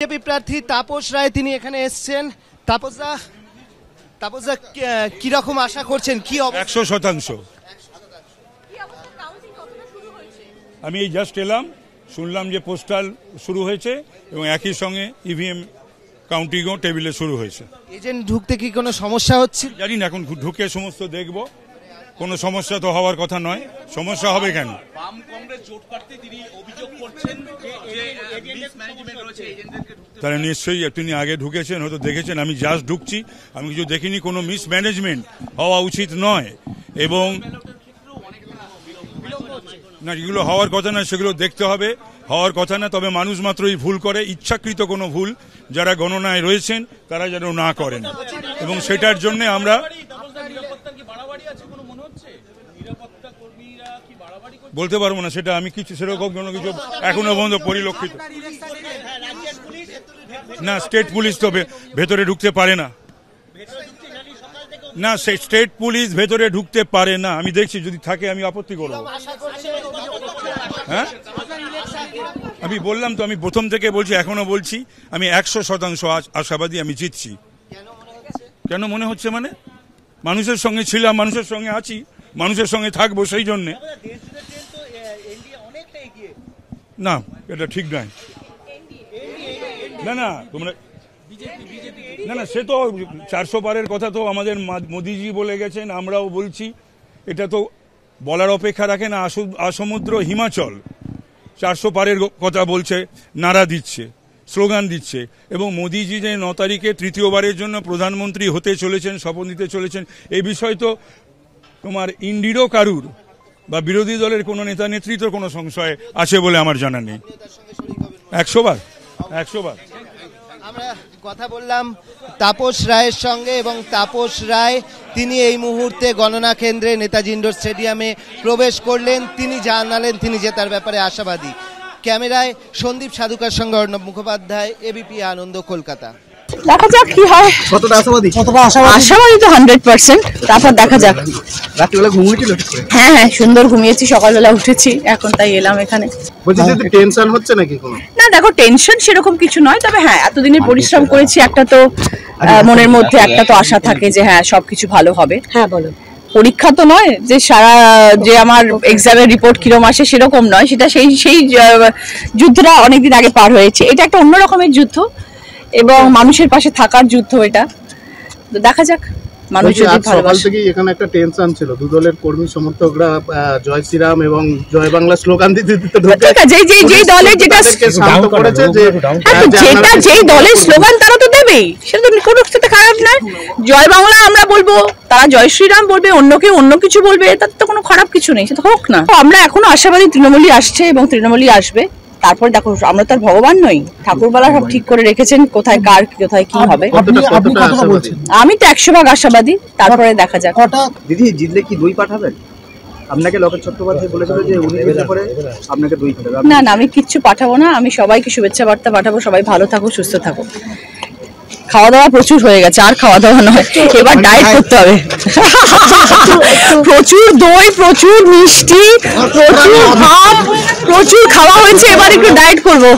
BJP প্রার্থী তাপস রায় তিনি এখানে এসেছেন। তাপসদা কি রকম আশা করছেন, কি 100%। আমি এই জাস্ট এলাম, শুনলাম যে পোস্টাল শুরু হয়েছে এবং একই সঙ্গে ইভিএম কাউন্টিংও টেবিলে শুরু হয়েছে। এজেন্ট ঢুকতে কি কোনো সমস্যা হচ্ছে? জানি না, এখন ঢুকে সমস্ত দেখব। কোনো সমস্যা তো হওয়ার কথা নয়, সমস্যা হবে কেন? বাম কংগ্রেস জোট প্রার্থী তিনি অভিযোগ করছেন যে মিসম্যানেজমেন্ট রয়েছে এজেন্টদেরকে ঢুকতে। তাহলে নিশ্চয়ই তিনি আগে ঢুকেছেন, হয়তো দেখেছেন। আমি জাস্ট ঢুকছি, আমি কিছু দেখিনি। কোনো মিসম্যানেজমেন্ট হওয়া উচিত নয় এবং না, যেগুলো হওয়ার কথা না সেগুলো দেখতে হবে, হওয়ার কথা না। তবে মানুষ মাত্রই ভুল করে, ইচ্ছাকৃত কোনো ভুল যারা গণনায় রয়েছেন তারা যেন না করেন, এবং সেটার জন্য আমরা বলতে পারবো না, সেটা আমি কিছু সেরকম কোনো কিছু এখনো পর্যন্ত পরিলক্ষিত না। স্টেট পুলিশ তো ভেতরে ঢুকতে পারে না, না স্টেট পুলিশ ভেতরে ঢুকতে পারে না। আমি দেখছি, যদি থাকে আমি আপত্তি করবো। হ্যাঁ, আমি বললাম তো, আমি প্রথম থেকে বলছি, এখনো বলছি, আমি 100% আশাবাদী আমি জিতছি। কেন মনে হচ্ছে? মানে মানুষের সঙ্গে ছিলাম, মানুষের সঙ্গে আছি, মানুষের সঙ্গে থাকবো, সেই জন্যে। না, এটা ঠিক নয়। না না, তোমরা না না, সে তো 400 পারের কথা তো আমাদের মোদিজি বলে গেছেন, আমরাও বলছি। এটা তো বলার অপেক্ষা রাখে না। আসমুদ্র হিমাচল 400 পারের কথা বলছে, নারা দিচ্ছে, স্লোগান দিচ্ছে, এবং মোদিজি যে 9 তারিখে তৃতীয়বারের জন্য প্রধানমন্ত্রী হতে চলেছেন, শপথ নিতে চলেছেন, এই বিষয় তো তোমার ইন্ডিরও কারুর বা বিরোধী দলের কোনো নেতা নেতৃত্বের কোনো সংশয় আছে বলে আমার জানা নেই। 100 বার। আমরা কথা বললাম তাপস রায়ের সঙ্গে, এবং তাপস রায় তিনি এই মুহূর্তে গণনা কেন্দ্রে নেতাজি ইন্ডোর স্টেডিয়ামে প্রবেশ করলেন। তিনি জানালেন তিনি জেতার ব্যাপারে আশাবাদী। ক্যামেরায় সন্দীপ সাধুকার সঙ্গে অর্ণব মুখোপাধ্যায়, এবিপি আনন্দ, কলকাতা। দেখা যাক কি হয়। কতটা আশাবাদী? আশাবাদী তো 100%। তারপর দেখা যাক। রাত্রিবেলা ঘুমিয়েছিল? হ্যাঁ, সুন্দর ঘুমিয়েছি, সকালবেলা উঠেছি, এখন তাই এলাম এখানে। বলছি যে টেনশন হচ্ছে নাকি কোনো? না দেখো, টেনশন সেরকম কিছু নয়, তবে হ্যাঁ, এতদিনের পরিশ্রম করেছি, একটা তো মনের মধ্যে একটা তো আশা থাকে যে হ্যাঁ সবকিছু ভালো হবে। হ্যাঁ বলো। পরীক্ষা তো নয় যে সারা যে আমার এক্সামের রিপোর্ট কিরম আসে সেরকম নয়, সেটা সেই যুদ্ধটা অনেকদিন আগে পার হয়েছে। এটা একটা অন্য রকমের যুদ্ধ এবং মানুষের পাশে থাকার যুদ্ধ। এটা তো দেখা যাক, মানুষ যদি ভালোবাসে। সকাল থেকেই এখানে একটা টেনশন ছিল, দু দলের কর্মী সমর্থকরা জয় শ্রীরাম এবং জয় বাংলা স্লোগান দিতে যেই দলের যেটা যেই দলের স্লোগান তারা তো দেবেই, সেটা তো কোনো সাথে খারাপ নয়। জয় বাংলা আমরা বলবো, তারা জয় শ্রীরাম বলবে, অন্য কেউ অন্য কিছু বলবে, তাতে তো কোনো খারাপ কিছু নেই, সেটা হোক না। আমরা এখনো আশাবাদী তৃণমূলই আসছে এবং তৃণমূলই আসবে। তারপরে দেখো, আমরা তো আর ভগবান নই, ঠাকুরবালা সব ঠিক করে রেখেছেন কোথায় কার কোথায় কি হবে। আমি তো 100% আশাবাদী, তারপরে দেখা যাক। দিদি জিতলে কি দই পাঠাবেন? আপনাকে লোকেশ চট্টোপাধ্যায় বলেছিল যে উনি জিতলে পরে আপনাকে দই পাঠাবেন। না না, আমি কিচ্ছু পাঠাবো না, আমি সবাইকে শুভেচ্ছা বার্তা পাঠাবো। সবাই ভালো থাকো, সুস্থ থাকো। খাওয়া দাওয়া প্রচুর হয়ে গেছে, আর খাওয়া দাওয়া নয়, এবার ডায়েট করতে হবে। প্রচুর দই, প্রচুর মিষ্টি, প্রচুর ভাত, প্রচুর খাওয়া হয়েছে, এবার একটু ডায়েট করবো।